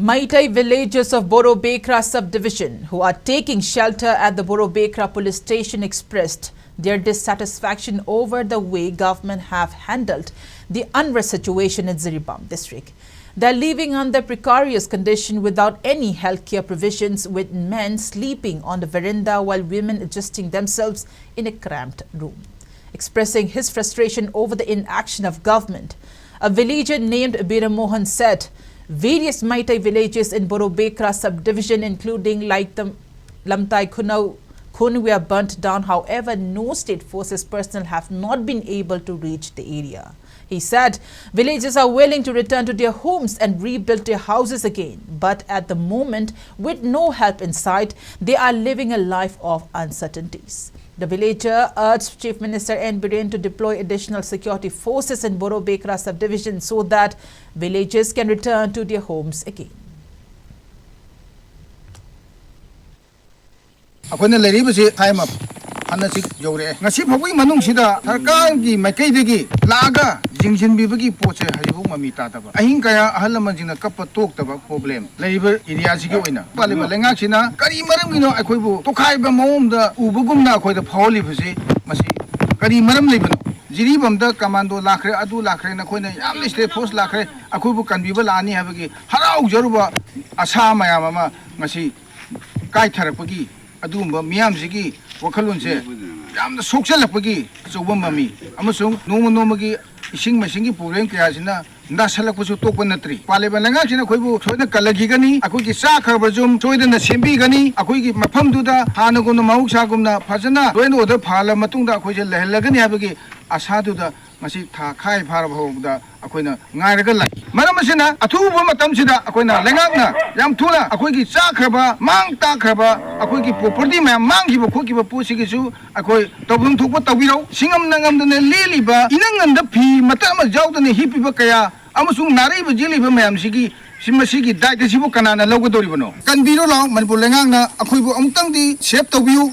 Maitai villagers of Borobekra subdivision who are taking shelter at the Borobekra police station expressed their dissatisfaction over the way government have handled the unrest situation in Ziribam district. They are living under precarious conditions without any healthcare provisions, with men sleeping on the veranda while women adjusting themselves in a cramped room. Expressing his frustration over the inaction of government, a villager named Biramohan said various Maitai villages in Borobekra subdivision, including Lamtai Kunau, were burnt down. However, no state forces personnel have not been able to reach the area. He said villagers are willing to return to their homes and rebuild their houses again, but at the moment, with no help in sight, they are living a life of uncertainties. The villager urged Chief Minister N. Biren to deploy additional security forces in Borobekra subdivision so that villagers can return to their homes again. Anasik yore ngasi phawai manung sida sarkar gi makai degi laga jingjin bibagi poche haribu mamita taba ahin kaya ahal manjina kap tok taba problem leiber area sigi oina paliba lengak sina kari maram gino akhoi bu tokhai ba mom da ubugum na akhoi da phawli bhasi masi kari maram leibano jiribam da commando lakhre adu lakhre na khoina yamle state force lakhre akhoi bu kanbiba lani habagi harau jaruba asa mayam ma ngasi kai tharapagi adumba miyam sigi wakhalunse yamna soksalapagi chobam mami amasung nomo ising masingi problem kya sina nasalakpusu tokpa natri paleba langa sina khoibu soina kalagi gani akoi ki sa kharbajum soida na sembi gani akoi ki mafam duda hanagun mahuksa gumna phajana loin order phala matungda akoi je lehlagani habagi asa duda masi tha khai phar bhawda akoina ngairaga lai maram sina athuba matam sida akoina lengakna yam thula akoi ki sa khaba mang ta khaba akoi ki property ma mang gi bokho ki pu sigi su akoi tobum thukpa tawiro singam nangam dane leliba inangan da phi matama jawdane hipiba kaya amasung nari ba jili ba mayam sigi simasi gi daita sibu kanana logo dori bano kanbiro law manipur lengakna akoi bu amtang di sep tawbiu